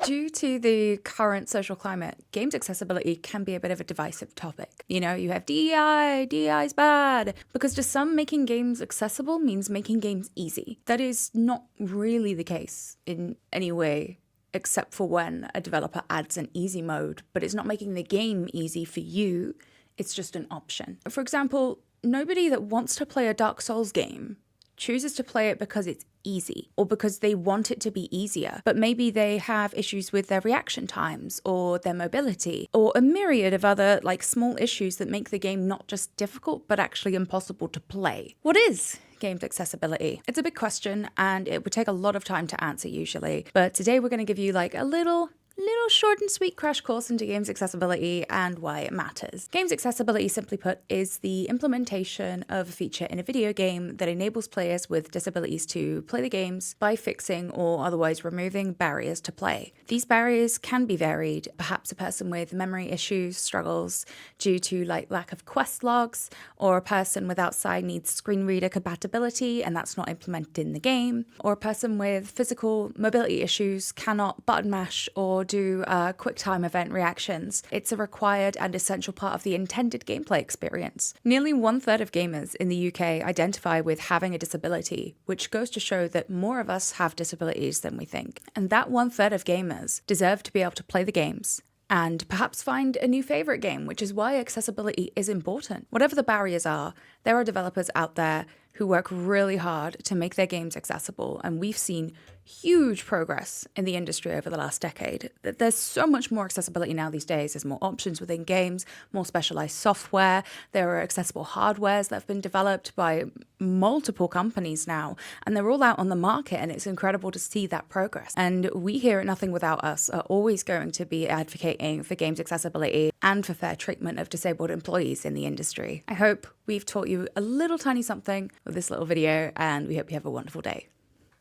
Due to the current social climate, games accessibility can be a bit of a divisive topic. You know, you have DEI is bad, because to some, making games accessible means making games easy. That is not really the case in any way, except for when a developer adds an easy mode, but it's not making the game easy for you, it's just an option. For example, nobody that wants to play a Dark Souls game chooses to play it because it's easy or because they want it to be easier, but maybe they have issues with their reaction times or their mobility or a myriad of other small issues that make the game not just difficult but actually impossible to play. What is games accessibility? It's a big question and it would take a lot of time to answer usually, but today we're going to give you a little short and sweet crash course into games accessibility and why it matters. Games accessibility, simply put, is the implementation of a feature in a video game that enables players with disabilities to play the games by fixing or otherwise removing barriers to play. These barriers can be varied. Perhaps a person with memory issues struggles due to lack of quest logs, or a person without sight needs screen reader compatibility and that's not implemented in the game, or a person with physical mobility issues cannot button mash or do quick time event reactions. It's a required and essential part of the intended gameplay experience. Nearly 1/3 of gamers in the UK identify with having a disability, which goes to show that more of us have disabilities than we think. And that 1/3 of gamers deserve to be able to play the games and perhaps find a new favorite game, which is why accessibility is important. Whatever the barriers are, there are developers out there who work really hard to make their games accessible, and we've seen huge progress in the industry over the last decade. There's so much more accessibility now these days. There's more options within games, more specialized software. There are accessible hardwares that have been developed by multiple companies now, and they're all out on the market, and it's incredible to see that progress. And we here at Nothing Without Us are always going to be advocating for games accessibility and for fair treatment of disabled employees in the industry. I hope we've taught you a little tiny something with this little video, and we hope you have a wonderful day.